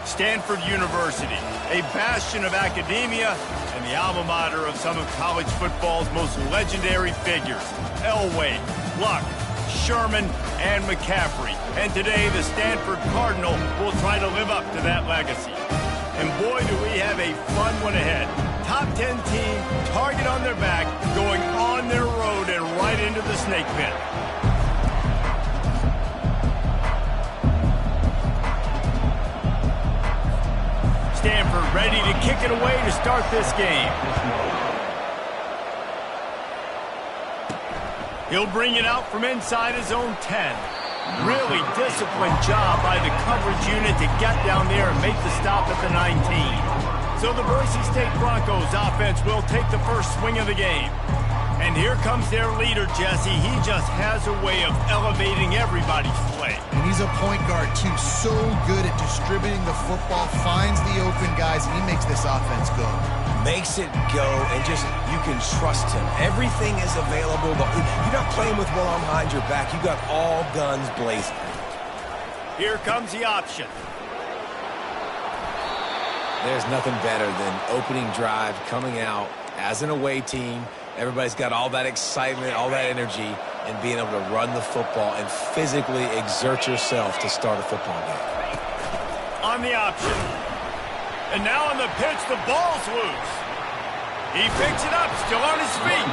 Stanford University, a bastion of academia and the alma mater of some of college football's most legendary figures, Elway, Luck, Sherman, and McCaffrey. And today, the Stanford Cardinal will try to live up to that legacy. And boy, do we have a fun one ahead. Top 10 team, target on their back, going on their road and right into the snake pit. Stanford ready to kick it away to start this game. He'll bring it out from inside his own 10. Really disciplined job by the coverage unit to get down there and make the stop at the 19. So the Boise State Broncos offense will take the first swing of the game. And here comes their leader, Jesse. He just has a way of elevating everybody's play. And he's a point guard, too. So good at distributing the football, finds the open guys, and he makes this offense go. Makes it go, and just, you can trust him. Everything is available. You're not playing with one arm behind your back. You got all guns blazing. Here comes the option. There's nothing better than opening drive, coming out as an away team. Everybody's got all that excitement, all that energy, and being able to run the football and physically exert yourself to start a football game. On the option. And now on the pitch, the ball's loose. He picks it up, still on his feet.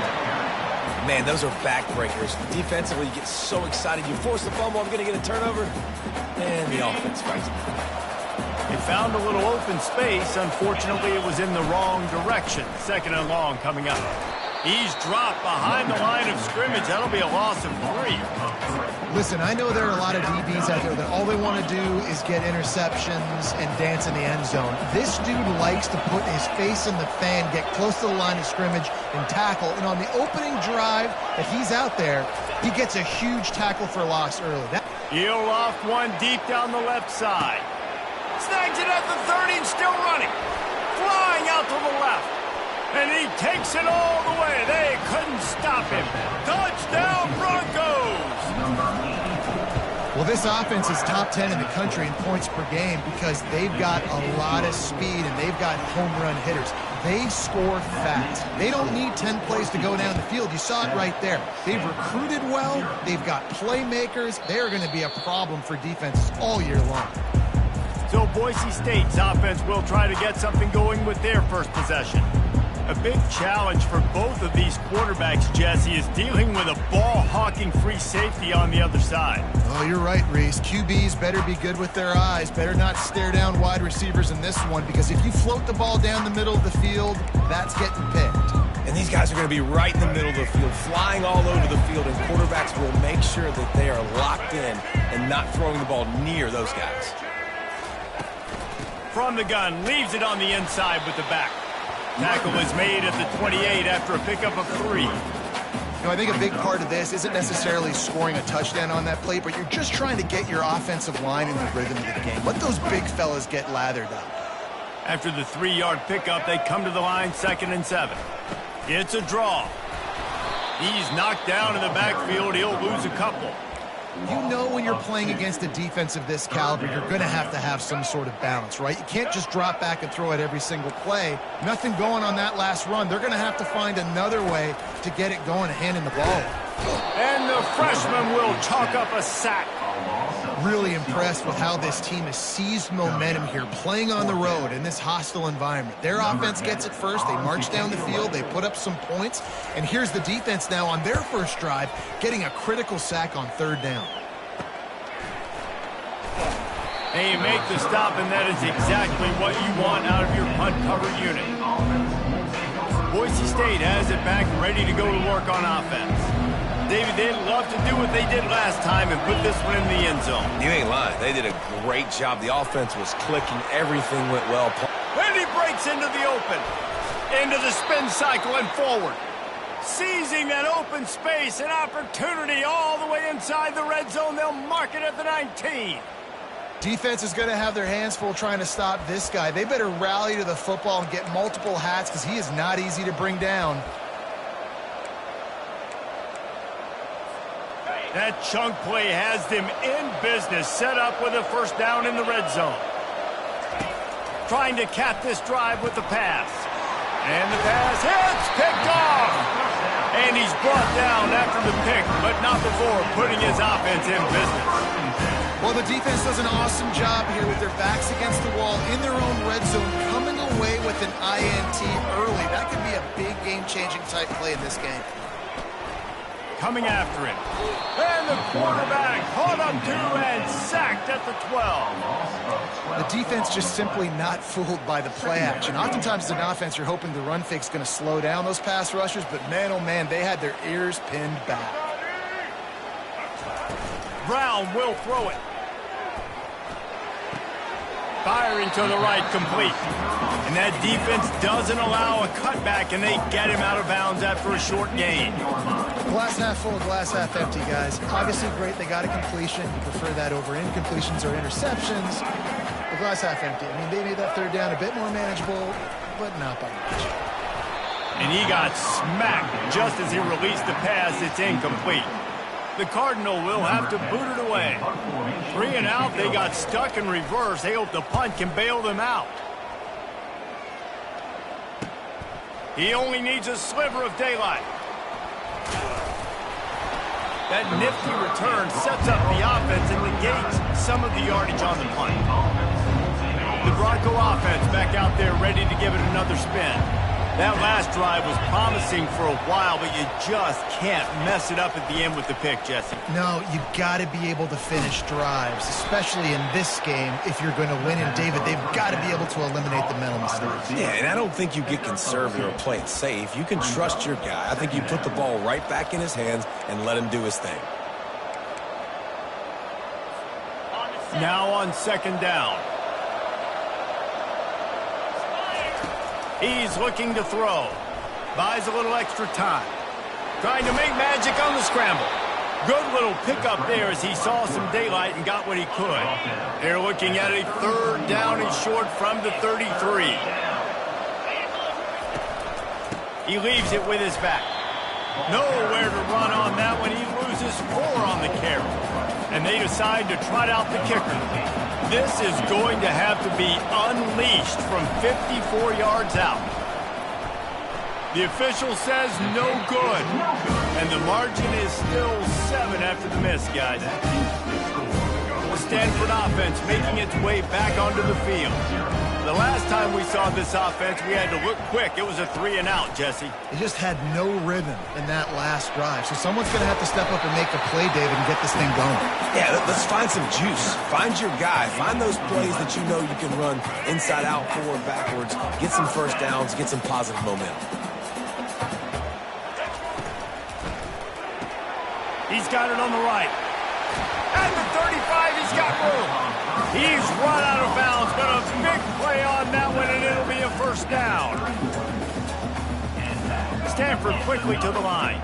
Man, those are backbreakers. Defensively, you get so excited. You force the fumble, I'm going to get a turnover. And the offense fights. They found a little open space. Unfortunately, it was in the wrong direction. Second and long coming up. He's dropped behind the line of scrimmage. That'll be a loss of 3. Listen, I know there are a lot of DBs out there that all they want to do is get interceptions and dance in the end zone. This dude likes to put his face in the fan, get close to the line of scrimmage, and tackle. And on the opening drive that he's out there, he gets a huge tackle for loss early. He'll loft one deep down the left side. Snags it at the 30 and still running. Flying out to the left. And he takes it all the way. They couldn't stop him. Touchdown, Broncos! Well, this offense is top 10 in the country in points per game because they've got a lot of speed and they've got home run hitters. They score fast. They don't need 10 plays to go down the field. You saw it right there. They've recruited well. They've got playmakers. They're going to be a problem for defenses all year long. So Boise State's offense will try to get something going with their first possession. A big challenge for both of these quarterbacks, Jesse, is dealing with a ball-hawking free safety on the other side. Oh, you're right, Reese. QBs better be good with their eyes. Better not stare down wide receivers in this one, because if you float the ball down the middle of the field, that's getting picked. And these guys are going to be right in the middle of the field, flying all over the field, and quarterbacks will make sure that they are locked in and not throwing the ball near those guys. From the gun, leaves it on the inside with the back. Tackle is made at the 28 after a pickup of 3. You know, I think a big part of this isn't necessarily scoring a touchdown on that play, but you're just trying to get your offensive line in the rhythm of the game. Let those big fellas get lathered up. After the 3-yard pickup, they come to the line, 2nd and 7. It's a draw. He's knocked down in the backfield. He'll lose a couple. You know when you're playing against a defense of this caliber, you're going to have some sort of balance, right? You can't just drop back and throw it every single play. Nothing going on that last run. They're going to have to find another way to get it going and hand in the ball. And the freshman will chalk up a sack. Really impressed with how this team has seized momentum here, playing on the road in this hostile environment. Their offense gets it first. They march down the field. They put up some points. And here's the defense now on their first drive, getting a critical sack on 3rd down. They make the stop, and that is exactly what you want out of your punt cover unit. Boise State has it back, ready to go to work on offense. David, they'd love to do what they did last time and put this one in the end zone. You ain't lying. They did a great job. The offense was clicking. Everything went well. And he breaks into the open. Into the spin cycle and forward. Seizing that open space, an opportunity all the way inside the red zone. They'll mark it at the 19. Defense is going to have their hands full trying to stop this guy. They better rally to the football and get multiple hats because he is not easy to bring down. That chunk play has them in business, set up with a first down in the red zone. trying to cap this drive with the pass. And the pass hits, picked off. And he's brought down after the pick, but not before putting his offense in business. Well, the defense does an awesome job here with their backs against the wall in their own red zone, coming away with an INT early. That could be a big game-changing type play in this game. Coming after him. And the quarterback caught up to and sacked at the 12. The defense just simply not fooled by the play action. Oftentimes as an offense, you're hoping the run fake's going to slow down those pass rushers, but man, oh man, they had their ears pinned back. Brown will throw it. Firing to the right, complete. And that defense doesn't allow a cutback, and they get him out of bounds after a short gain. Glass half full, glass half empty, guys. Obviously great, they got a completion. You prefer that over incompletions or interceptions. The glass half empty. I mean, they made that third down a bit more manageable, but not by much. And he got smacked just as he released the pass. It's incomplete. The Cardinal will have to boot it away. 3 and out, they got stuck in reverse. They hope the punt can bail them out. He only needs a sliver of daylight. That nifty return sets up the offense and negates some of the yardage on the punt. The Bronco offense back out there ready to give it another spin. That last drive was promising for a while, but you just can't mess it up at the end with the pick, Jesse. No, you got to be able to finish drives, especially in this game. If you're going to win, and David, they've got to be able to eliminate the mental mistakes. Yeah, and I don't think you get conservative or play it safe. You can trust your guy. I think you put the ball right back in his hands and let him do his thing. Now on second down. He's looking to throw. Buys a little extra time. Trying to make magic on the scramble. Good little pickup there as he saw some daylight and got what he could. They're looking at a third down and short from the 33. He leaves it with his back. Nowhere to run on that one. He loses 4 on the carry. And they decide to trot out the kicker. This is going to have to be unleashed from 54 yards out. The official says no good. And the margin is still 7 after the miss, guys. The Stanford offense making its way back onto the field. The last time we saw this offense, we had to look quick. It was a 3 and out, Jesse. They just had no rhythm in that last drive. So someone's going to have to step up and make a play, David, and get this thing going. Yeah, let's find some juice. Find your guy. Find those plays that you know you can run inside out, forward, backwards. Get some first downs. Get some positive momentum. He's got it on the right. At the 35, he's got room. He's run out of bounds, but a big play on that one, and it'll be a first down. Stanford quickly to the line.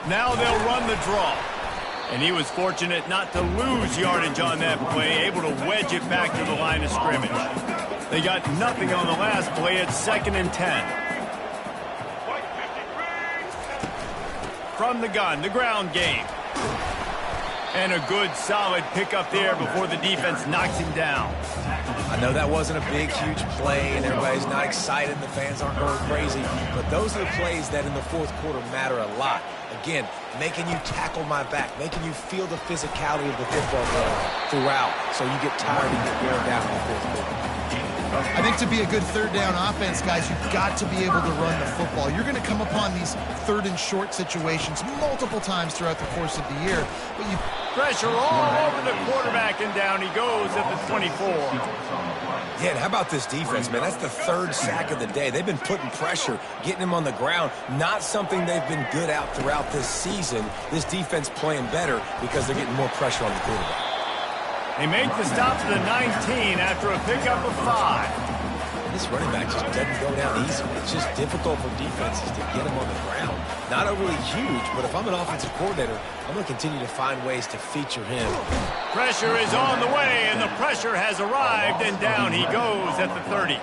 Now they'll run the draw. And he was fortunate not to lose yardage on that play, able to wedge it back to the line of scrimmage. They got nothing on the last play at 2nd and 10. From the gun, the ground game. And a good, solid pickup there before the defense knocks him down. I know that wasn't a big, huge play, and everybody's not excited, and the fans aren't going crazy, but those are the plays that in the fourth quarter matter a lot. Again, making you tackle my back, making you feel the physicality of the football game throughout, so you get tired and get worn down in the fourth quarter. I think to be a good third down offense, guys, you've got to be able to run the football. You're going to come upon these third and short situations multiple times throughout the course of the year. But you pressure all over the quarterback, and down he goes at the 24. Yeah, and how about this defense, man? That's the 3rd sack of the day. They've been putting pressure, getting him on the ground. Not something they've been good at throughout this season. This defense playing better because they're getting more pressure on the quarterback. They make the stop to the 19 after a pickup of 5. This running back just doesn't go down easy. It's just difficult for defenses to get him on the ground. Not overly huge, but if I'm an offensive coordinator, I'm going to continue to find ways to feature him. Pressure is on the way, and the pressure has arrived, and down he goes at the 30.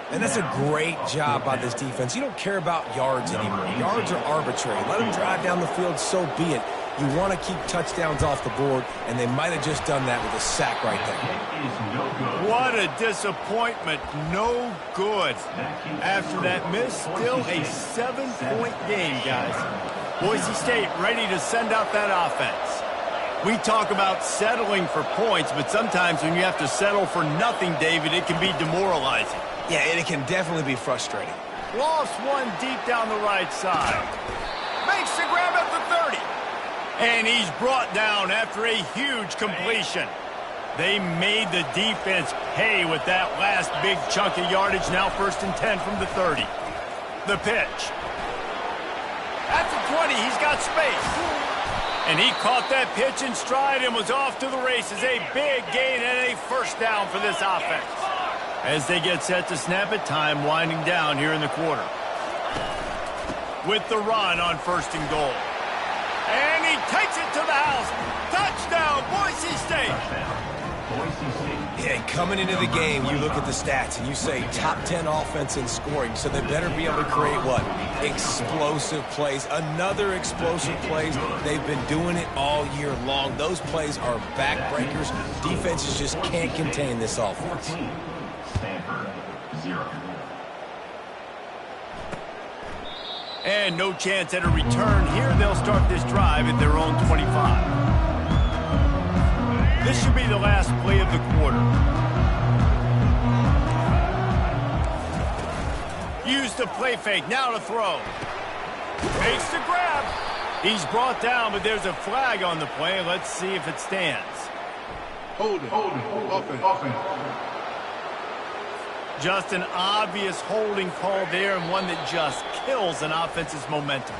And that's a great job by this defense. You don't care about yards anymore. Yards are arbitrary. Let them drive down the field, so be it. You want to keep touchdowns off the board, and they might have just done that with a sack right there. What a disappointment. No good. After that miss, still a 7-point game, guys. Boise State ready to send out that offense. We talk about settling for points, but sometimes when you have to settle for nothing, David, it can be demoralizing. Yeah, and it can definitely be frustrating. Lost one deep down the right side. Makes the grab at the 30. And he's brought down after a huge completion. They made the defense pay with that last big chunk of yardage. Now 1st and 10 from the 30. The pitch. At the 20, he's got space. And he caught that pitch in stride and was off to the races. A big gain and a 1st down for this offense. As they get set to snap it, time winding down here in the quarter. With the run on 1st and goal. And he takes it to the house. Touchdown, Boise State. Yeah, coming into the game, you look at the stats and you say top 10 offense in scoring, so they better be able to create what? Explosive plays. Another explosive plays. They've been doing it all year long. Those plays are backbreakers. Defenses just can't contain this offense. Stanford, 0. And no chance at a return here. They'll start this drive at their own 25. This should be the last play of the quarter. Use the play fake. Now to throw. Makes the grab. He's brought down, but there's a flag on the play. Let's see if it stands. Hold it. Offense. Just an obvious holding call there, and one that just kills an offense's momentum.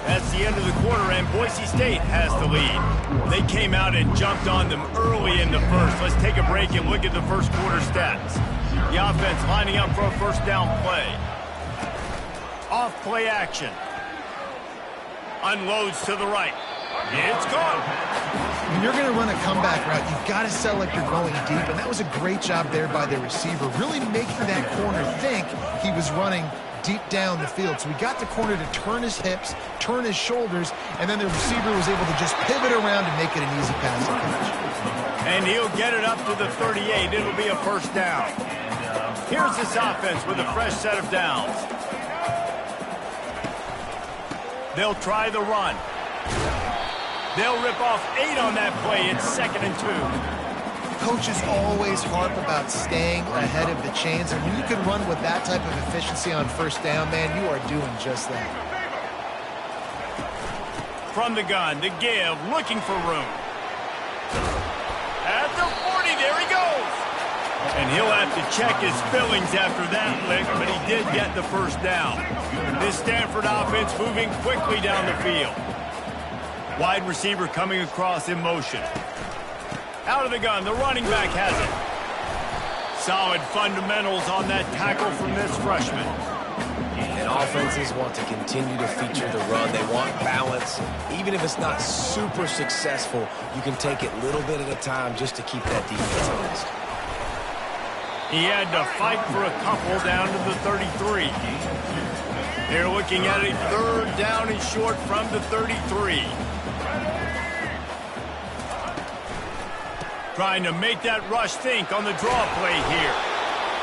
That's the end of the quarter, and Boise State has the lead. They came out and jumped on them early in the first. Let's take a break and look at the first quarter stats. The offense lining up for a 1st down play. Off play action. Unloads to the right. It's caught. When you're going to run a comeback route, you've got to sell like you're going deep, and that was a great job there by the receiver, really making that corner think he was running deep down the field. So he got the corner to turn his hips, turn his shoulders, and then the receiver was able to just pivot around and make it an easy pass and catch. And he'll get it up to the 38. It'll be a 1st down. Here's this offense with a fresh set of downs. They'll try the run. They'll rip off 8 on that play. It's 2nd and 2. Coaches always harp about staying ahead of the chains, and when you can run with that type of efficiency on 1st down, man, you are doing just that. From the gun, the give, looking for room. At the 40, there he goes. And he'll have to check his fillings after that lick, but he did get the 1st down. This Stanford offense moving quickly down the field. Wide receiver coming across in motion. Out of the gun, the running back has it. Solid fundamentals on that tackle from this freshman. And offenses want to continue to feature the run. They want balance. Even if it's not super successful, you can take it little bit at a time just to keep that defense honest. He had to fight for a couple down to the 33. They're looking at a 3rd down and short from the 33. Trying to make that rush think on the draw play here.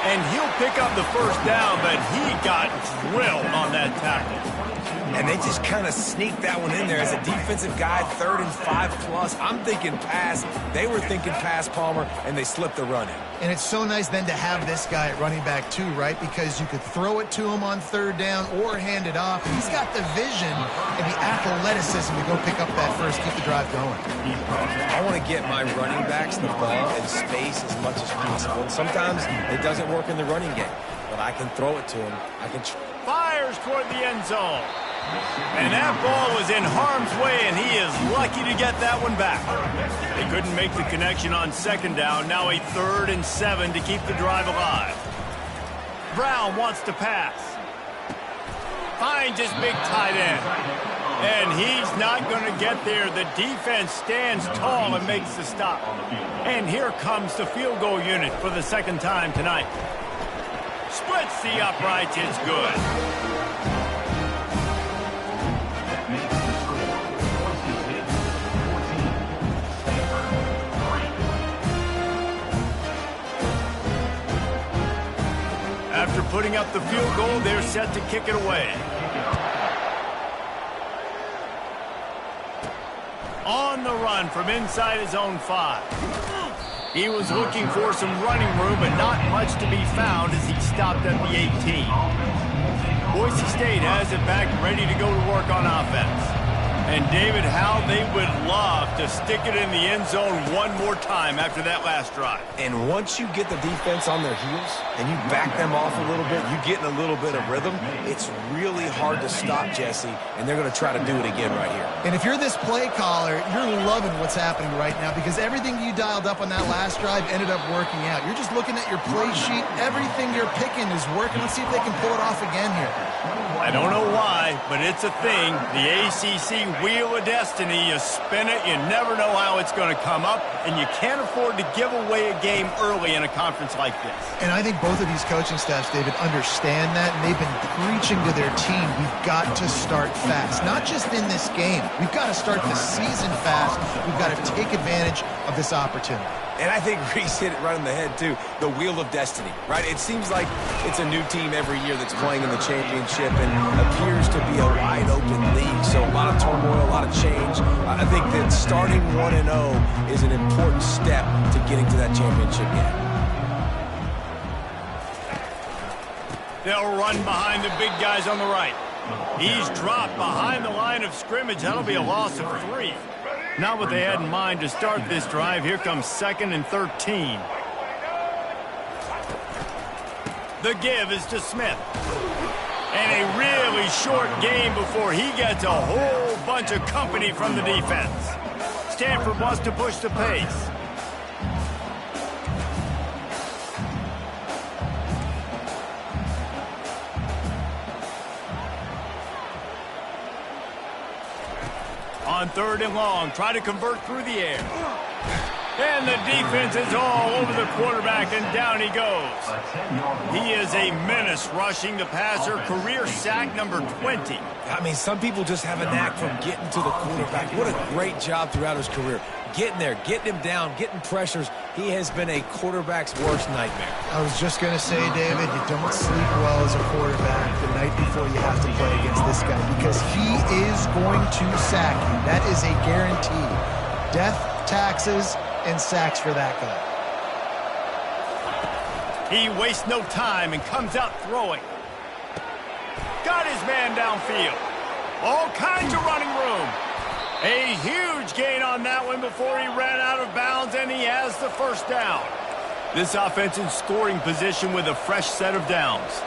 And he'll pick up the 1st down, but he got drilled on that tackle. And they just kind of sneaked that one in there as a defensive guy, 3rd and 5+. I'm thinking pass. They were thinking pass, Palmer, and they slipped the run in. And it's so nice then to have this guy at running back too, right? Because you could throw it to him on 3rd down or hand it off. And he's got the vision and the athleticism to go pick up that first, keep the drive going. I want to get my running backs the ball in space as much as possible. And sometimes it doesn't work in the running game, but I can throw it to him. I can fires toward the end zone. And that ball was in harm's way, and he is lucky to get that one back. They couldn't make the connection on 2nd down. Now a 3rd and 7 to keep the drive alive. Brown wants to pass. Finds his big tight end. And he's not going to get there. The defense stands tall and makes the stop. And here comes the field goal unit for the 2nd time tonight. Splits the uprights. It's good. That makes the score. Voices hits 14. Stanford 3. After putting up the field goal, they're set to kick it away. On the run from inside his own 5. He was looking for some running room, but not much to be found as he stopped at the 18. Boise State has it back, ready to go to work on offense. And David, how they would love to stick it in the end zone one more time after that last drive. And once you get the defense on their heels and you back them off a little bit, you get in a little bit of rhythm, it's really hard to stop, Jesse, and they're going to try to do it again right here. And if you're this play caller, you're loving what's happening right now because everything you dialed up on that last drive ended up working out. You're just looking at your play sheet. Everything you're picking is working. Let's see if they can pull it off again here. I don't know why, but it's a thing. The ACC Wheel of Destiny, you spin it, you never know how it's going to come up, and you can't afford to give away a game early in a conference like this. And I think both of these coaching staffs, David, understand that, and they've been preaching to their team, we've got to start fast. Not just in this game. We've got to start the season fast. We've got to take advantage of this opportunity. And I think Reese hit it right on the head, too. The Wheel of Destiny, right? It seems like it's a new team every year that's playing in the championship and appears to be a wide-open league. So a lot of turmoil, a lot of change. I think that starting 1-0 is an important step to getting to that championship game. They'll run behind the big guys on the right. He's dropped behind the line of scrimmage. That'll be a loss of 3. Not what they had in mind to start this drive. Here comes 2nd and 13. The give is to Smith. And a really short game before he gets a whole bunch of company from the defense. Stanford wants to push the pace. On 3rd and long, try to convert through the air. And the defense is all over the quarterback, and down he goes. He is a menace rushing the passer, career sack number 20. I mean, some people just have a knack for getting to the quarterback. What a great job throughout his career. Getting there, getting him down, getting pressures. He has been a quarterback's worst nightmare. I was just going to say, David, you don't sleep well as a quarterback the night before you have to play against this guy because he is going to sack you. That is a guarantee. Death, taxes, and sacks for that guy. He wastes no time and comes out throwing. Got his man downfield. All kinds of running room. A huge gain on that one before he ran out of bounds, and he has the first down. This offense in scoring position with a fresh set of downs.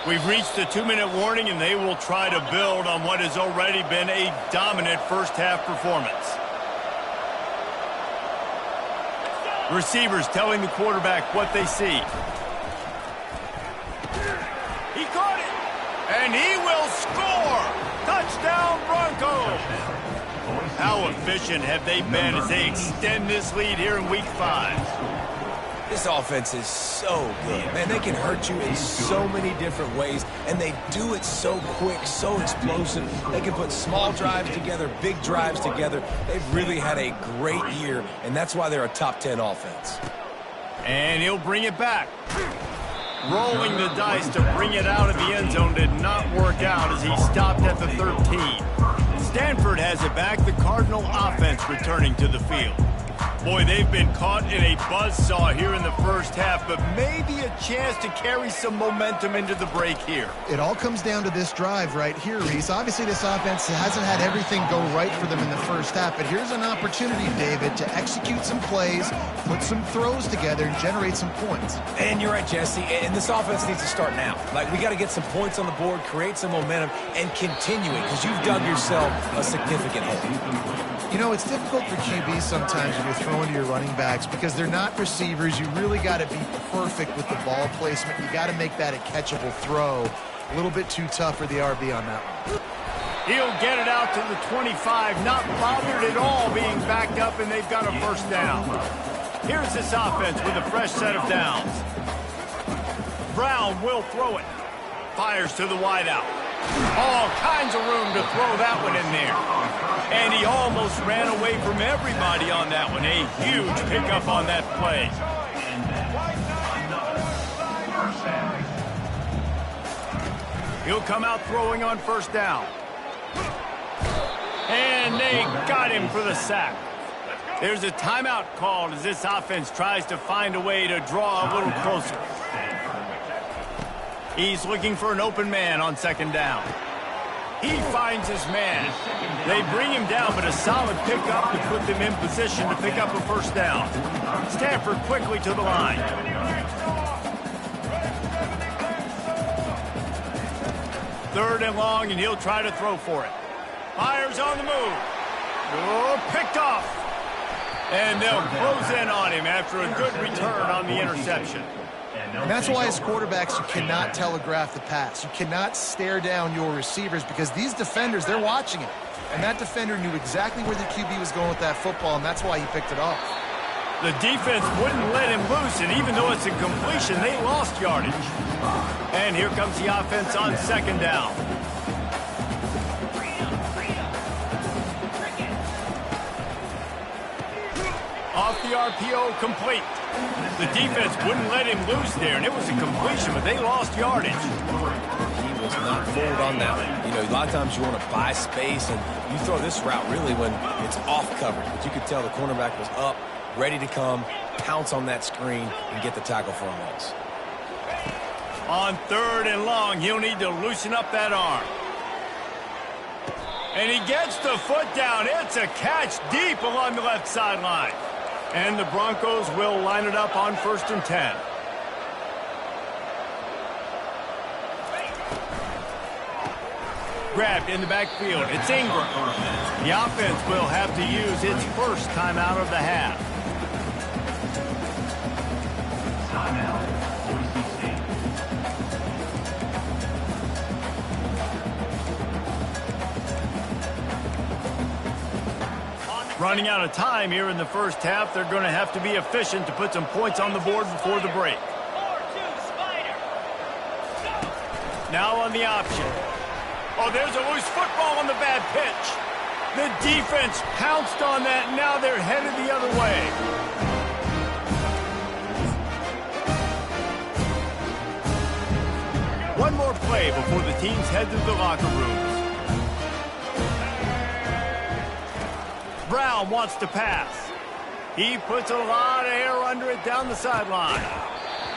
We've reached the 2-minute warning, and they will try to build on what has already been a dominant first-half performance. Receivers telling the quarterback what they see. He caught it, and he will score! Touchdown, Broncos! How efficient have they been as they extend this lead here in Week 5? This offense is so good. Man, they can hurt you in so many different ways, and they do it so quick, so explosive. They can put small drives together, big drives together. They've really had a great year, and that's why they're a top 10 offense. And he'll bring it back. Rolling the dice to bring it out of the end zone did not work out as he stopped at the 13. Stanford has it back, the Cardinal offense returning to the field. Boy, they've been caught in a buzzsaw here in the first half, but maybe a chance to carry some momentum into the break here. It all comes down to this drive right here, Reese. Obviously, this offense hasn't had everything go right for them in the first half, but here's an opportunity, David, to execute some plays, put some throws together, and generate some points. And you're right, Jesse, and this offense needs to start now. Like, we got to get some points on the board, create some momentum, and continue it, because you've dug yourself a significant hole. You know, it's difficult for QBs sometimes when you're throwing to your running backs because they're not receivers. You really got to be perfect with the ball placement. You got to make that a catchable throw. A little bit too tough for the RB on that one. He'll get it out to the 25, not bothered at all being backed up, and they've got a first down. Here's this offense with a fresh set of downs. Brown will throw it. Fires to the wideout. All kinds of room to throw that one in there. And he almost ran away from everybody on that one. A huge pickup on that play. He'll come out throwing on first down. And they got him for the sack. There's a timeout called as this offense tries to find a way to draw a little closer. He's looking for an open man on second down. He finds his man. They bring him down, but a solid pickup to put them in position to pick up a first down. Stanford quickly to the line. Third and long, and he'll try to throw for it. Fires on the move. Oh, picked off. And they'll close in on him after a good return on the interception. And that's why as quarterbacks, you cannot telegraph the pass. You cannot stare down your receivers because these defenders, they're watching it. And that defender knew exactly where the QB was going with that football, and that's why he picked it off. The defense wouldn't let him loose, and even though it's a completion, they lost yardage. And here comes the offense on second down. Off the RPO, complete. The defense wouldn't let him loose there, and it was a completion, but they lost yardage. He was not forward on that one. You know, a lot of times you want to buy space, and you throw this route really when it's off coverage. But you could tell the cornerback was up, ready to come, pounce on that screen, and get the tackle for a loss. On third and long, he'll need to loosen up that arm. And he gets the foot down. It's a catch deep along the left sideline. And the Broncos will line it up on 1st and 10. Grabbed in the backfield. It's Ingram. The offense will have to use its first timeout of the half. Running out of time here in the first half. They're going to have to be efficient to put some points on the board before the break. Now on the option. Oh, there's a loose football on the bad pitch. The defense pounced on that, and now they're headed the other way. One more play before the teams head to the locker rooms. Brown wants to pass. He puts a lot of air under it down the sideline.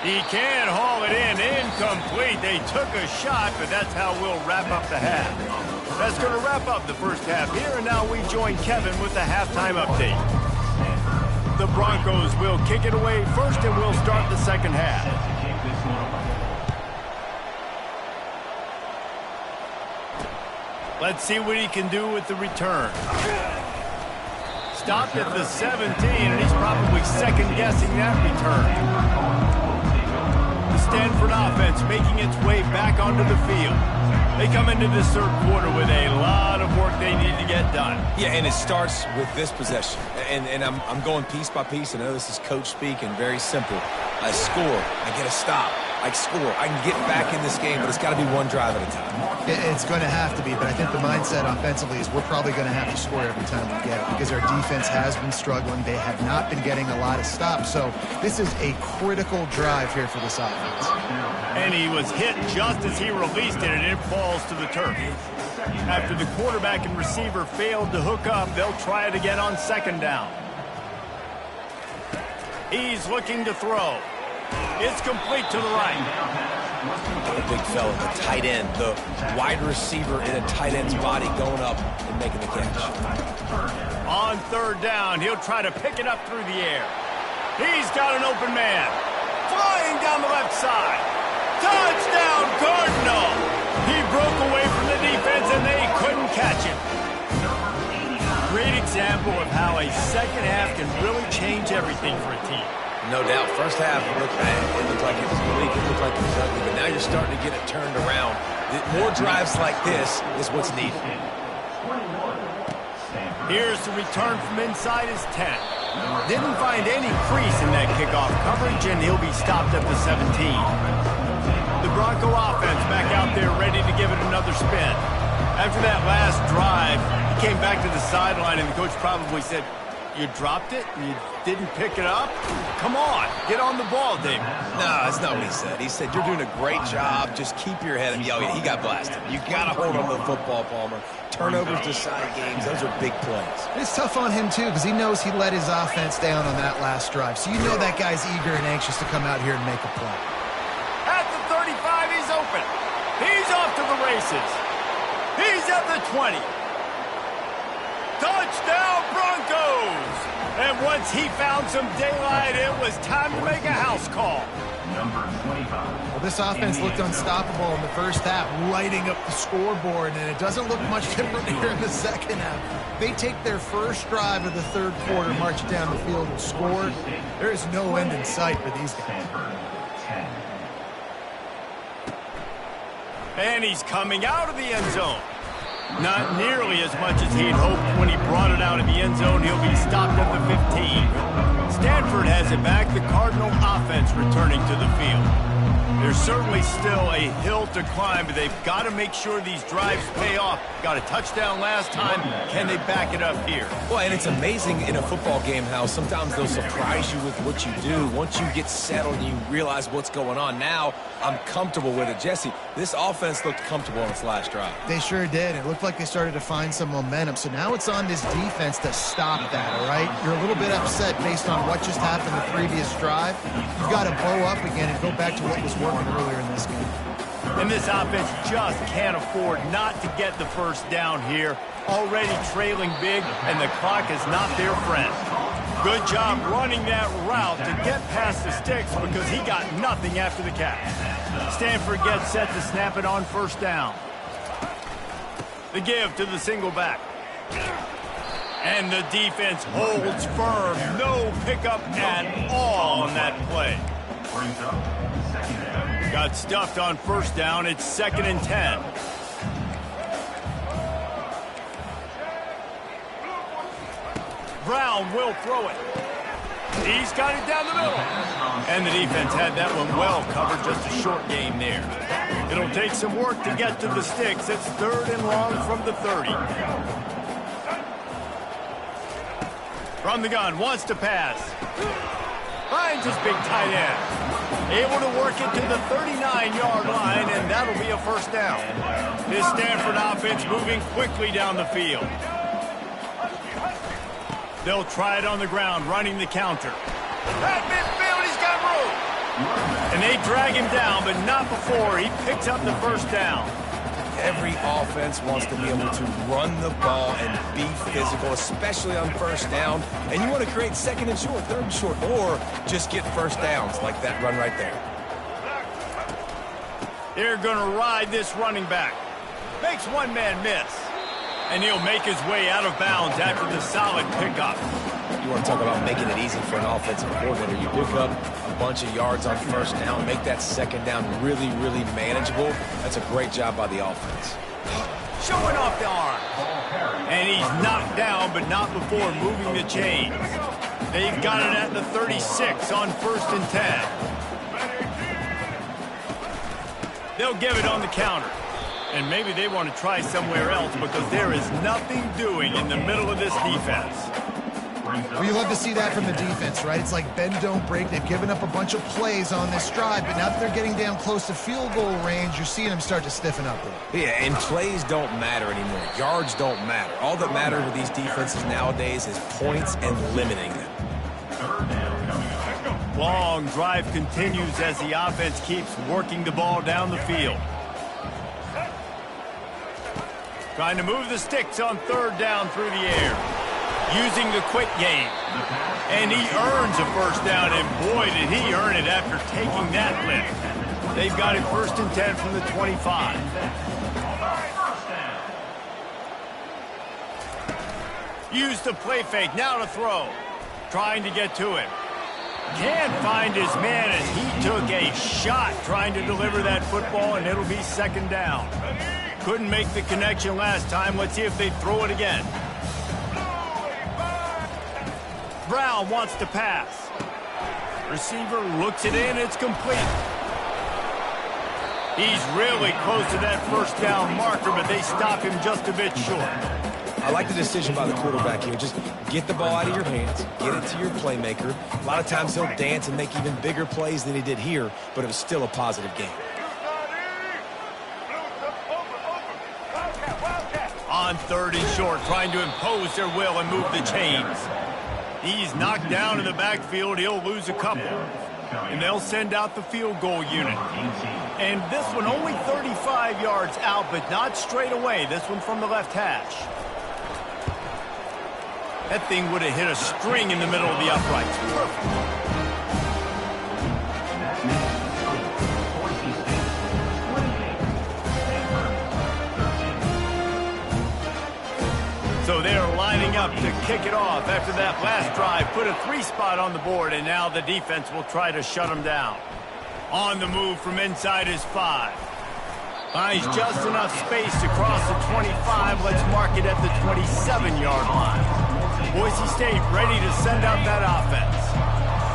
He can haul it in. Incomplete. They took a shot, but that's how we'll wrap up the half. That's going to wrap up the first half here, and now we join Kevin with the halftime update. The Broncos will kick it away first, and we'll start the second half. Let's see what he can do with the return. Stopped at the 17, and he's probably second-guessing that return. The Stanford offense making its way back onto the field. They come into this third quarter with a lot of work they need to get done. Yeah, and it starts with this possession. And I'm going piece by piece. I know this is coach speak and very simple. I score. I get a stop. I score. I can get back in this game, but it's got to be one drive at a time. It's going to have to be, but I think the mindset offensively is we're probably going to have to score every time we get it because our defense has been struggling. They have not been getting a lot of stops, so this is a critical drive here for this offense. And he was hit just as he released it, and it falls to the turf. After the quarterback and receiver failed to hook up, they'll try it again on second down. He's looking to throw. It's complete to the right. The big fella, the tight end, the wide receiver in a tight end's body going up and making the catch. On third down, he'll try to pick it up through the air. He's got an open man. Flying down the left side. Touchdown, Cardinal! He broke away from the defense and they couldn't catch him. Great example of how a second half can really change everything for a team. No doubt. First half, it looked like it was bleak. It looked like it was ugly. But now you're starting to get it turned around. More drives like this is what's needed. Here's the return from inside his 10. Didn't find any crease in that kickoff coverage, and he'll be stopped at the 17. The Bronco offense back out there ready to give it another spin. After that last drive, he came back to the sideline, and the coach probably said, "You dropped it? You didn't pick it up? Come on, get on the ball, David." No, that's not what he said. He said, "You're doing a great job. Just keep your head up." Oh, yeah, he got blasted. You got to hold on to the football, Palmer. Turnovers decide games. Those are big plays. It's tough on him, too, because he knows he let his offense down on that last drive. So you know that guy's eager and anxious to come out here and make a play. At the 35, he's open. He's off to the races. He's at the 20. Touchdown, Broncos! And once he found some daylight, it was time to make a house call. Number 25. Well, this offense looked unstoppable in the first half, lighting up the scoreboard, and it doesn't look much different here in the second half. They take their first drive of the third quarter, march it down the field, and score. There is no end in sight for these guys. And he's coming out of the end zone. Not nearly as much as he'd hoped when he brought it out of the end zone. He'll be stopped at the 15. Stanford has it back. The Cardinal offense returning to the field. There's certainly still a hill to climb, but they've got to make sure these drives pay off. Got a touchdown last time. Can they back it up here? Well, and it's amazing in a football game how sometimes they'll surprise you with what you do. Once you get settled and you realize what's going on, now I'm comfortable with it. Jesse, this offense looked comfortable on its last drive. They sure did. It looked like they started to find some momentum. So now it's on this defense to stop that, all right? You're a little bit upset based on what just happened the previous drive. You've got to bow up again and go back to what was working earlier in this game. And this offense just can't afford not to get the first down here. Already trailing big, and the clock is not their friend. Good job running that route to get past the sticks because he got nothing after the catch. Stanford gets set to snap it on first down. The give to the single back. And the defense holds firm. No pickup at all on that play. Got stuffed on first down. It's 2nd and 10. Brown will throw it. He's got it down the middle. And the defense had that one well covered. Just a short gain there. It'll take some work to get to the sticks. It's 3rd and long from the 30. From the gun, wants to pass. Finds his big tight end. Able to work it to the 39-yard line, and that'll be a first down. This Stanford offense moving quickly down the field. They'll try it on the ground, running the counter. At midfield, he's got room. And they drag him down, but not before he picks up the first down. Every offense wants to be able to run the ball and be physical, especially on first down. And you want to create 2nd and short, 3rd and short, or just get first downs like that run right there. They're going to ride this running back. Makes one man miss. And he'll make his way out of bounds after the solid pickup. You want to talk about making it easy for an offensive coordinator. You pick up a bunch of yards on first down, make that 2nd down really, really manageable. That's a great job by the offense. Showing off the arm. And he's knocked down, but not before moving the chains. They've got it at the 36 on 1st and 10. They'll give it on the counter. And maybe they want to try somewhere else because there is nothing doing in the middle of this defense. Well, you love to see that from the defense, right? It's like bend, don't break. They've given up a bunch of plays on this drive, but now that they're getting down close to field goal range, you're seeing them start to stiffen up. Yeah, and plays don't matter anymore. Yards don't matter. All that matters with these defenses nowadays is points and limiting them. Long drive continues as the offense keeps working the ball down the field. Trying to move the sticks on 3rd down through the air. Using the quick game. And he earns a first down, and boy, did he earn it after taking that lift. They've got it 1st and 10 from the 25. Use the play fake, now to throw. Trying to get to him. Can't find his man as he took a shot trying to deliver that football, and it'll be second down. Couldn't make the connection last time. Let's see if they throw it again. Brown wants to pass. Receiver looks it in. It's complete. He's really close to that first down marker, but they stop him just a bit short. I like the decision by the quarterback here. Just get the ball out of your hands, get it to your playmaker. A lot of times he'll dance and make even bigger plays than he did here, but it was still a positive game. On third and short, trying to impose their will and move the chains. He's knocked down in the backfield. He'll lose a couple. And they'll send out the field goal unit. And this one only 35 yards out, but not straight away. This one from the left hash. That thing would have hit a string in the middle of the uprights. Perfect. So they're lining up to kick it off after that last drive. Put a 3 spot on the board, and now the defense will try to shut them down. On the move from inside his 5. Finds just enough space to cross the 25. Let's mark it at the 27-yard line. Boise State ready to send out that offense.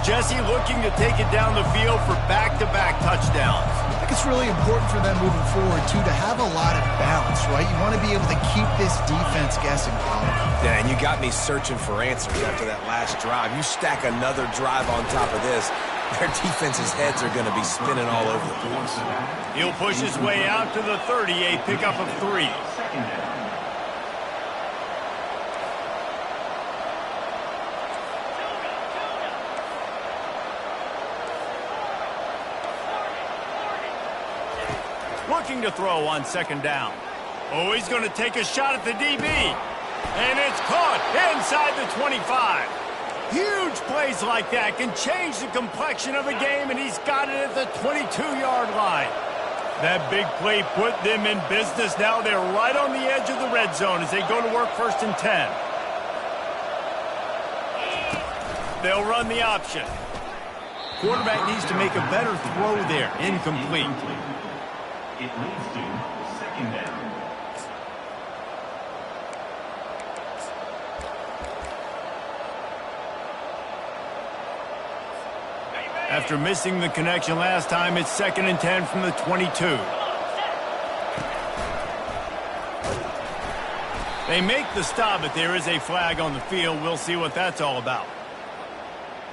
Jesse looking to take it down the field for back-to-back touchdowns. I think it's really important for them moving forward, too, to have a lot of balance, right? You want to be able to keep this defense guessing, Colin. Yeah, and you got me searching for answers after that last drive. You stack another drive on top of this, their defense's heads are going to be spinning all over the place. He'll push his way out to the 30, a pickup of 3. Looking to throw on second down. Oh, he's going to take a shot at the DB. And it's caught inside the 25. Huge plays like that can change the complexion of a game, and he's got it at the 22-yard line. That big play put them in business. Now they're right on the edge of the red zone as they go to work first and 10. They'll run the option. Quarterback needs to make a better throw there. Incomplete. It leads to second down. After missing the connection last time, it's second and 10 from the 22. They make the stop, but there is a flag on the field. We'll see what that's all about.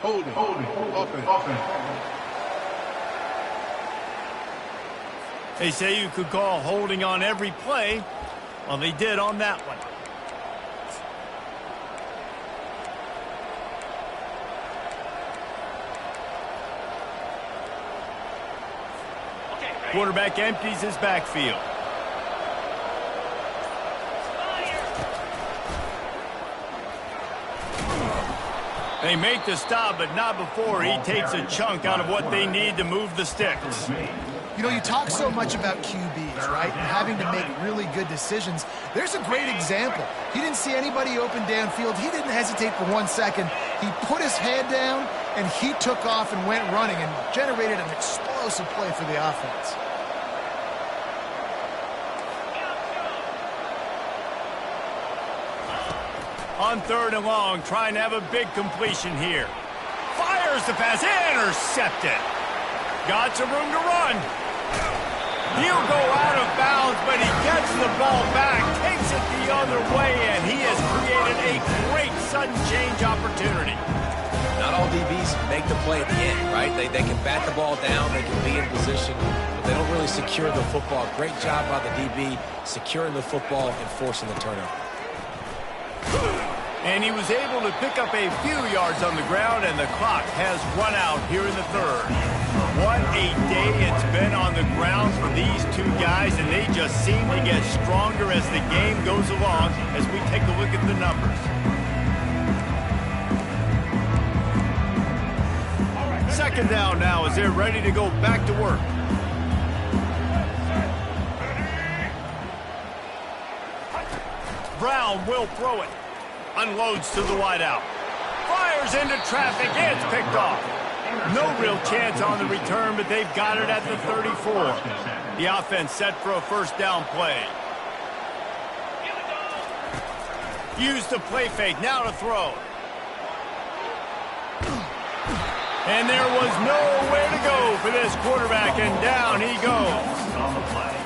Holding. Offense. They say you could call holding on every play. Well, they did on that one. Quarterback empties his backfield. They make the stop, but not before he takes a chunk out of what they need to move the sticks. You know, you talk so much about QBs, right, and having to make really good decisions. There's a great example. He didn't see anybody open downfield. He didn't hesitate for 1 second. He put his head down, and he took off and went running and generated an explosive play for the offense. On third and long, trying to have a big completion here. Fires the pass, intercepted. Got some room to run. He'll go out of bounds, but he gets the ball back, takes it the other way, and he has created a great sudden change opportunity. Not all DBs make the play at the end, right? They can bat the ball down, they can be in position, but they don't really secure the football. Great job by the DB securing the football and forcing the turnover. And he was able to pick up a few yards on the ground, and the clock has run out here in the third. What a day it's been on the ground for these two guys, and they just seem to get stronger as the game goes along as we take a look at the numbers. Second down now as they're ready to go back to work. Brown will throw it. Unloads to the wideout. Fires into traffic. It's picked off. No real chance on the return, but they've got it at the 34. The offense set for a first down play. Use the play fake, now to throw. And there was nowhere to go for this quarterback, and down he goes.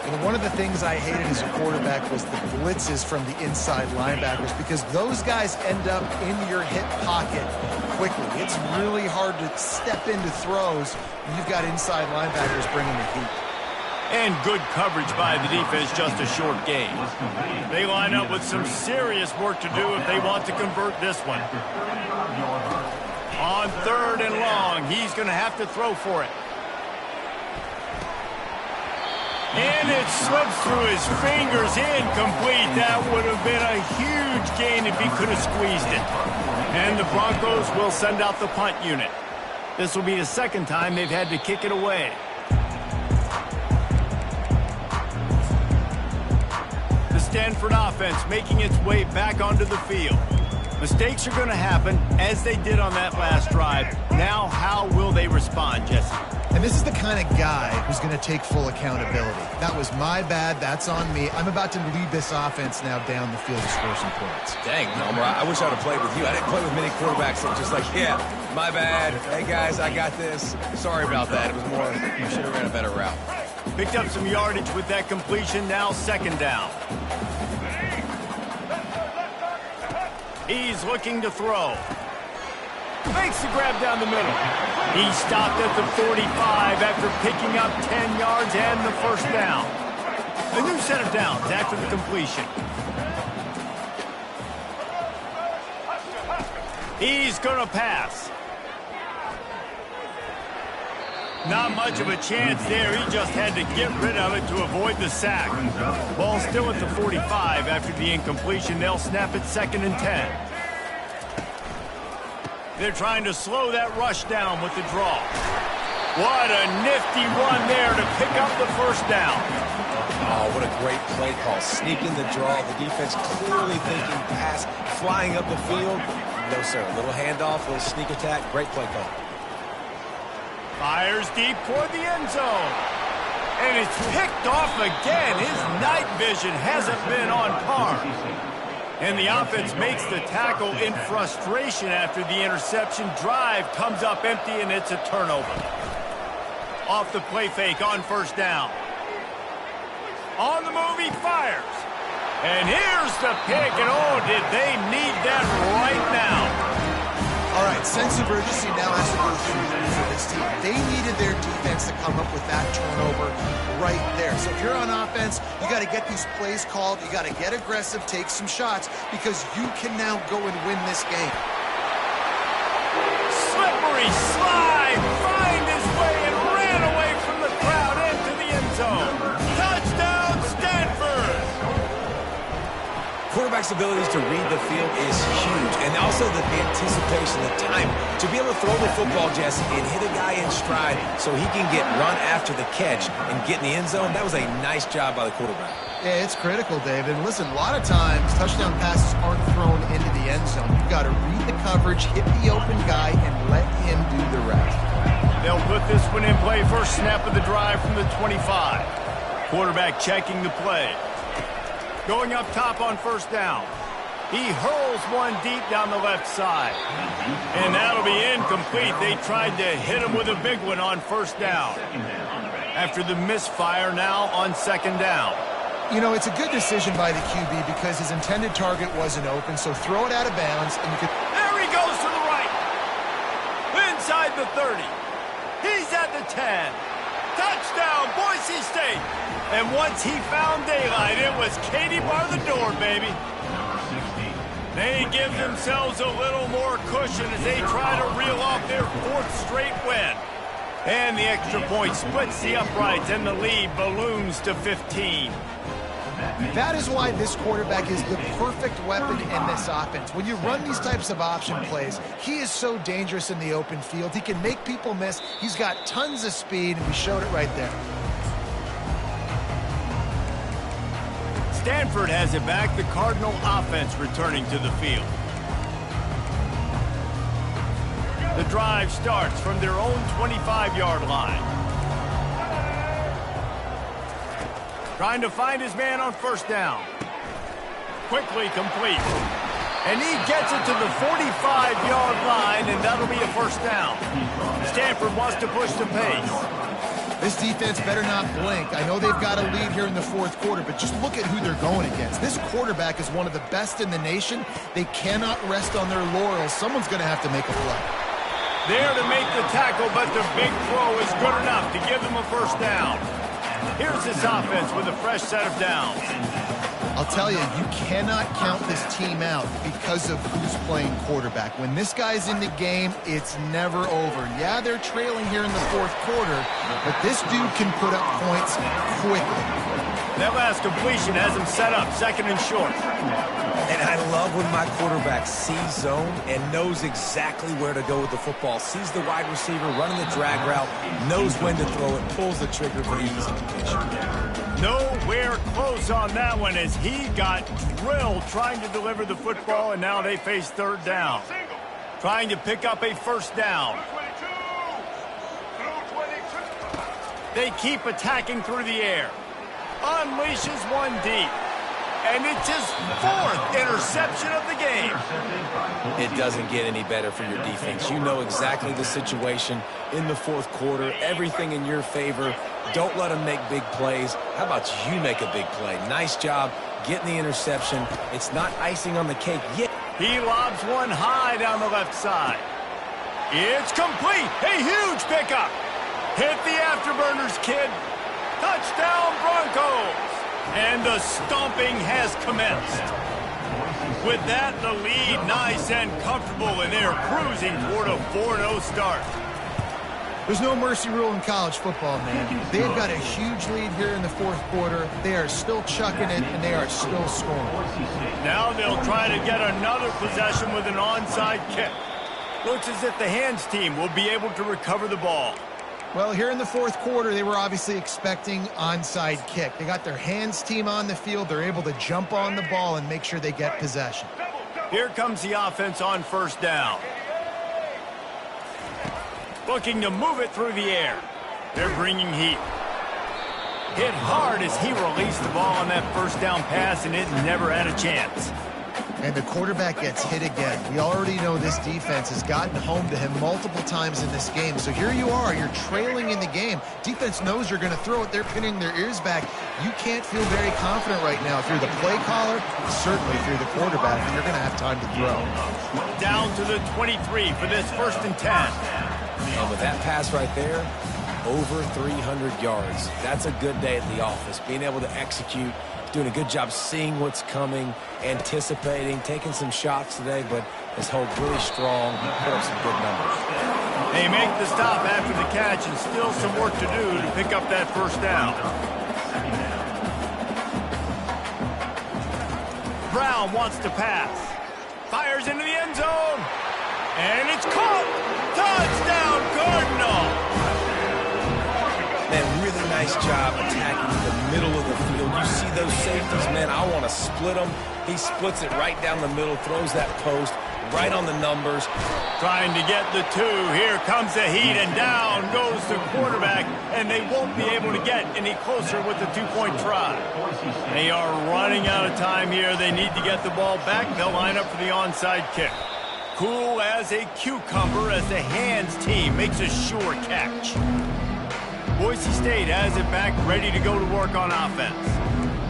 And one of the things I hated as a quarterback was the blitzes from the inside linebackers, because those guys end up in your hip pocket quickly. It's really hard to step into throws when you've got inside linebackers bringing the heat. And good coverage by the defense, just a short gain. They line up with some serious work to do if they want to convert this one. On 3rd and long, he's going to have to throw for it. And it slips through his fingers, incomplete. That would have been a huge gain if he could have squeezed it. And the Broncos will send out the punt unit. This will be the second time they've had to kick it away. The Stanford offense making its way back onto the field. Mistakes are going to happen, as they did on that last drive. Now, how will they respond, Jesse? And this is the kind of guy who's going to take full accountability. That was my bad. That's on me. I'm about to lead this offense now down the field to score some points. Dang, Homer, I wish I would have played with you. I didn't play with many quarterbacks that just like, yeah, my bad. Hey, guys, I got this. Sorry about that. It was more, you should have ran a better route. Picked up some yardage with that completion. Now 2nd down. He's looking to throw. Makes the grab down the middle. He stopped at the 45 after picking up 10 yards and the first down. A new set of downs after the completion. He's going to pass. Not much of a chance there. He just had to get rid of it to avoid the sack. Ball still at the 45 after the incompletion. They'll snap it 2nd and 10. They're trying to slow that rush down with the draw. What a nifty run there to pick up the first down. Oh, what a great play call. Sneaking the draw. The defense clearly thinking pass, flying up the field. No, sir. A little handoff, a little sneak attack. Great play call. Fires deep toward the end zone. And it's picked off again. His night vision hasn't been on par. And the offense makes the tackle in frustration after the interception. Drive comes up empty, and it's a turnover. Off the play fake on 1st down. On the move, he fires. And here's the pick, and oh, did they need that right now. All right, sense of urgency now has to go through for this team. They needed their defense to come up with that turnover right there. So if you're on offense, you got to get these plays called. You got to get aggressive, take some shots, because you can now go and win this game. Slippery slide, find his way and ran away from the crowd into the end zone. Touchdown, Stanford! Quarterback's abilities to read the field is huge, and also the anticipation, the time to be able to throw the football, Jesse, and hit a guy in stride so he can get run after the catch and get in the end zone. That was a nice job by the quarterback. Yeah, it's critical, David. And listen, a lot of times touchdown passes aren't thrown into the end zone. You've got to read the coverage, hit the open guy, and let him do the rest. They'll put this one in play. First snap of the drive from the 25. Quarterback checking the play. Going up top on 1st down. He hurls one deep down the left side. And that'll be incomplete. They tried to hit him with a big one on 1st down. After the misfire, now on 2nd down. You know, it's a good decision by the QB because his intended target wasn't open, so throw it out of bounds, and you could... There he goes to the right. Inside the 30. He's at the 10. Touchdown, Boise State. And once he found daylight, it was Katie bar the door, baby. They give themselves a little more cushion as they try to reel off their 4th straight win. And the extra point splits the uprights, and the lead balloons to 15. That is why this quarterback is the perfect weapon in this offense. When you run these types of option plays, he is so dangerous in the open field. He can make people miss. He's got tons of speed, and we showed it right there. Stanford has it back. The Cardinal offense returning to the field. The drive starts from their own 25-yard line. Trying to find his man on first down. Quickly complete. And he gets it to the 45-yard line, and that'll be a first down. Stanford wants to push the pace. This defense better not blink. I know they've got a lead here in the fourth quarter, but just look at who they're going against. This quarterback is one of the best in the nation. They cannot rest on their laurels. Someone's going to have to make a play. There to make the tackle, but the big throw is good enough to give them a first down. Here's this offense with a fresh set of downs. I'll tell you, you cannot count this team out because of who's playing quarterback. When this guy's in the game, it's never over. Yeah, they're trailing here in the fourth quarter, but this dude can put up points quickly. That last completion has him set up, second and short. And I love when my quarterback sees zone and knows exactly where to go with the football. Sees the wide receiver running the drag route, knows when to throw it, pulls the trigger for the easy completion. Nowhere close on that one as he got drilled trying to deliver the football, and now they face third down. Trying to pick up a first down. They keep attacking through the air. Unleashes one deep. And it's his fourth interception of the game. It doesn't get any better for your defense. You know exactly the situation in the fourth quarter. Everything in your favor. Don't let them make big plays. How about you make a big play? Nice job getting the interception. It's not icing on the cake yet. He lobs one high down the left side. It's complete. A huge pickup. Hit the afterburners, kid. Touchdown, Broncos. And the stomping has commenced. With that, the lead nice and comfortable, and they're cruising toward a 4-0 start. There's no mercy rule in college football, man. They've got a huge lead here in the fourth quarter. They are still chucking it, and they are still scoring. Now they'll try to get another possession with an onside kick. Looks as if the hands team will be able to recover the ball. Well, here in the fourth quarter, they were obviously expecting onside kick. They got their hands team on the field. They're able to jump on the ball and make sure they get possession. Here comes the offense on first down. Looking to move it through the air. They're bringing heat. Hit hard as he released the ball on that first down pass, and it never had a chance. And the quarterback gets hit again. We already know this defense has gotten home to him multiple times in this game. So here you are, you're trailing in the game. Defense knows you're going to throw it. They're pinning their ears back. You can't feel very confident right now. If you're the play caller, certainly if you're the quarterback, you're going to have time to throw. Down to the 23 for this 1st and 10. And with that pass right there, over 300 yards. That's a good day at the office. Being able to execute, doing a good job seeing what's coming, anticipating, taking some shots today, but has held really strong, put up some good numbers. They make the stop after the catch, and still some work to do to pick up that first down. Brown wants to pass. Fires into the end zone. And it's caught. Touchdown, Cardinal. Man, really nice job attacking the middle of the field. You see those safeties, man, I want to split them. He splits it right down the middle, throws that post right on the numbers. Trying to get the two. Here comes the heat, and down goes the quarterback, and they won't be able to get any closer with the two-point try. They are running out of time here. They need to get the ball back. They'll line up for the onside kick. Cool as a cucumber as the hands team makes a sure catch. Boise State has it back, ready to go to work on offense.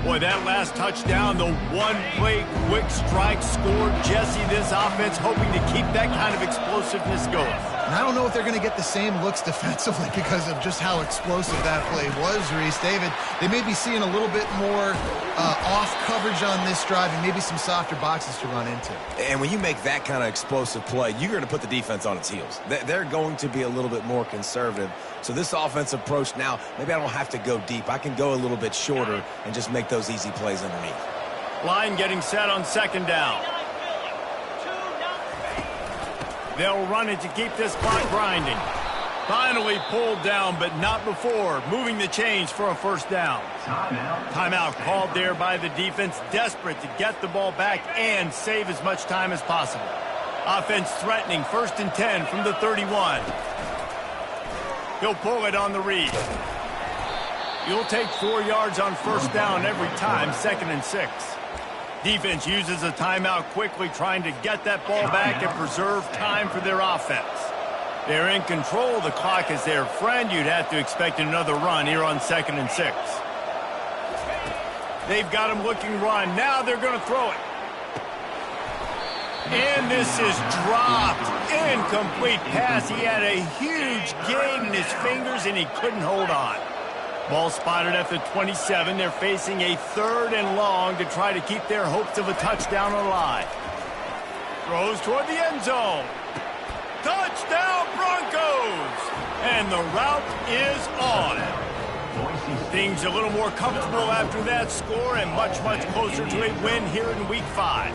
Boy, that last touchdown, the one-play quick strike scored. Jesse, this offense hoping to keep that kind of explosiveness going. And I don't know if they're going to get the same looks defensively because of just how explosive that play was, Reese. David, they may be seeing a little bit more off coverage on this drive and maybe some softer boxes to run into. And when you make that kind of explosive play, you're going to put the defense on its heels. They're going to be a little bit more conservative. So this offensive approach now, maybe I don't have to go deep. I can go a little bit shorter and just make those easy plays underneath. Line getting set on second down. They'll run it to keep this clock grinding. Finally pulled down, but not before moving the chains for a first down. Timeout called there by the defense, desperate to get the ball back and save as much time as possible. Offense threatening, 1st and 10 from the 31. He'll pull it on the read. You'll take 4 yards on 1st down every time, 2nd and 6. Defense uses a timeout quickly, trying to get that ball back and preserve time for their offense. They're in control. The clock is their friend. You'd have to expect another run here on 2nd and 6. They've got him looking run. Now they're going to throw it. And this is dropped. Incomplete pass. He had a huge gain in his fingers, and he couldn't hold on. Ball spotted at the 27. They're facing a 3rd and long to try to keep their hopes of a touchdown alive. Throws toward the end zone. Touchdown, Broncos! And the route is on. Things a little more comfortable after that score and much, much closer to a win here in Week 5.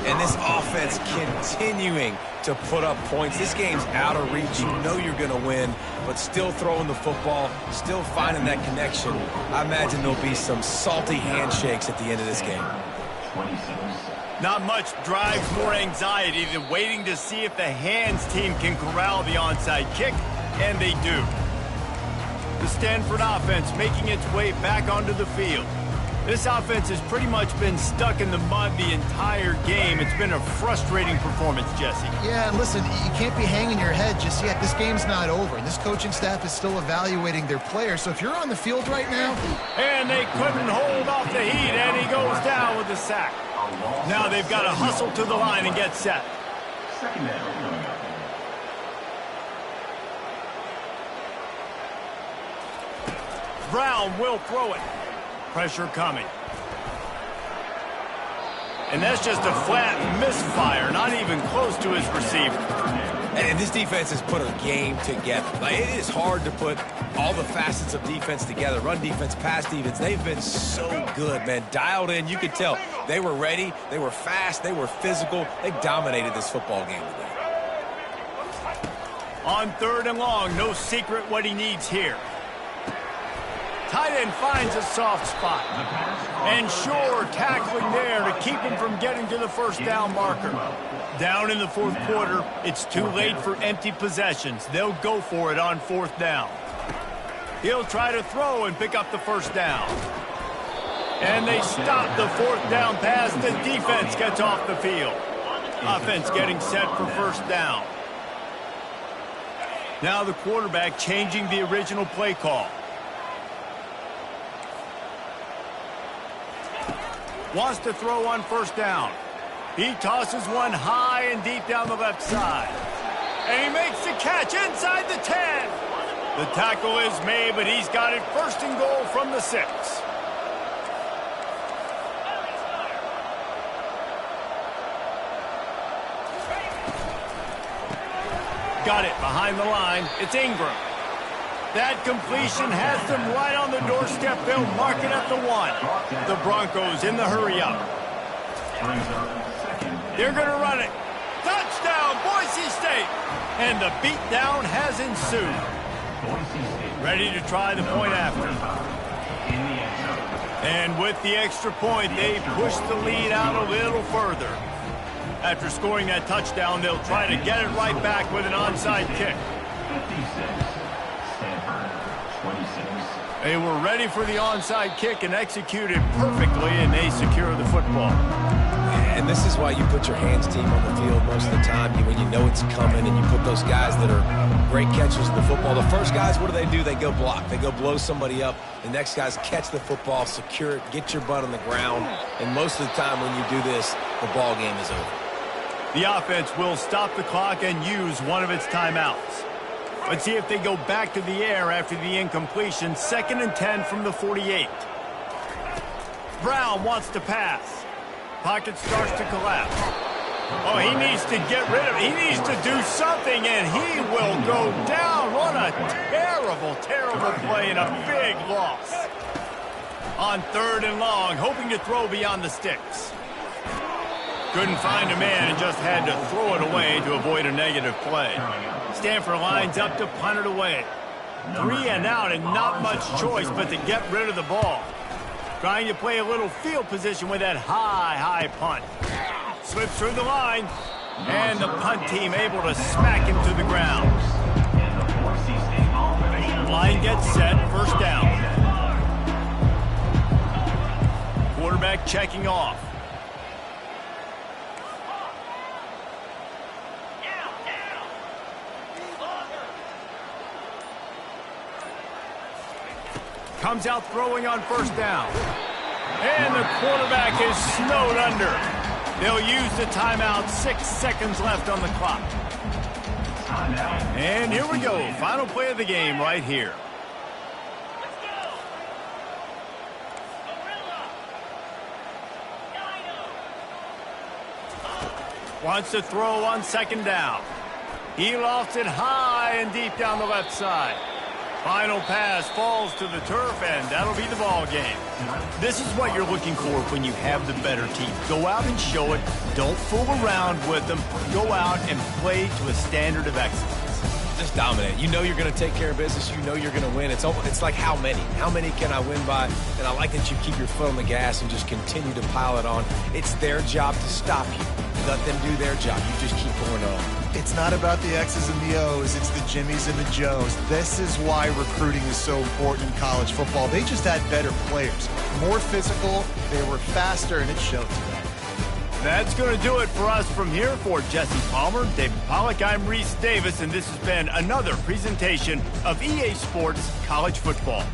And this offense continuing to put up points. This game's out of reach. You know you're going to win, but still throwing the football, still finding that connection. I imagine there'll be some salty handshakes at the end of this game. Not much drives more anxiety than waiting to see if the hands team can corral the onside kick, and they do. The Stanford offense making its way back onto the field. This offense has pretty much been stuck in the mud the entire game. It's been a frustrating performance, Jesse. Yeah, and listen, you can't be hanging your head just yet. This game's not over. This coaching staff is still evaluating their players. So if you're on the field right now... And they couldn't hold off the heat, and he goes down with the sack. Now they've got to hustle to the line and get set. Second down. Brown will throw it. Pressure coming. And that's just a flat misfire, not even close to his receiver. And this defense has put a game together. Like, it is hard to put all the facets of defense together. Run defense, pass defense. They've been so good, man. Dialed in. You could tell they were ready. They were fast. They were physical. They dominated this football game today. On 3rd and long, no secret what he needs here. Tight end finds a soft spot. And Shore tackling there to keep him from getting to the 1st down marker. Down in the 4th quarter, it's too late for empty possessions. They'll go for it on 4th down. He'll try to throw and pick up the 1st down. And they stop the 4th down pass. The defense gets off the field. Offense getting set for 1st down. Now the quarterback changing the original play call. Wants to throw on 1st down. He tosses one high and deep down the left side. And he makes the catch inside the 10. The tackle is made, but he's got it 1st and goal from the 6. Got it behind the line. It's Ingram. That completion has them right on the doorstep. They'll mark it at the 1. The Broncos in the hurry-up. They're going to run it. Touchdown, Boise State! And the beatdown has ensued. Ready to try the point after. And with the extra point, they push the lead out a little further. After scoring that touchdown, they'll try to get it right back with an onside kick. They were ready for the onside kick and executed perfectly, and they secure the football. And this is why you put your hands team on the field most of the time when you know it's coming, and you put those guys that are great catchers of the football. The first guys, what do? They go block. They go blow somebody up. The next guys catch the football, secure it, get your butt on the ground. And most of the time when you do this, the ball game is over. The offense will stop the clock and use one of its timeouts. Let's see if they go back to the air after the incompletion. 2nd and 10 from the 48. Brown wants to pass. Pocket starts to collapse. Oh, he needs to get rid of it. He needs to do something, and he will go down. What a terrible, terrible play and a big loss. On 3rd and long, hoping to throw beyond the sticks. Couldn't find a man and just had to throw it away to avoid a negative play. Stanford lines up to punt it away. 3 and out and not much choice but to get rid of the ball. Trying to play a little field position with that high punt. Slips through the line. And the punt team able to smack him to the ground. Line gets set, first down. Quarterback checking off. Comes out throwing on first down. And the quarterback is snowed under. They'll use the timeout, 6 seconds left on the clock. And here we go, final play of the game right here. Wants to throw on second down. He lofts it high and deep down the left side. Final pass falls to the turf, and that'll be the ball game. This is what you're looking for when you have the better team. Go out and show it. Don't fool around with them. Go out and play to a standard of excellence. Just dominate. You know you're going to take care of business. You know you're going to win. It's like how many? How many can I win by? And I like that you keep your foot on the gas and just continue to pile it on. It's their job to stop you. Let them do their job. You just keep going on. It's not about the X's and the O's. It's the Jimmies and the Joes. This is why recruiting is so important in college football. They just had better players, more physical, they were faster, and it showed today. That's going to do it for us from here. For Jesse Palmer, David Pollack, I'm Reese Davis, and this has been another presentation of EA Sports College Football.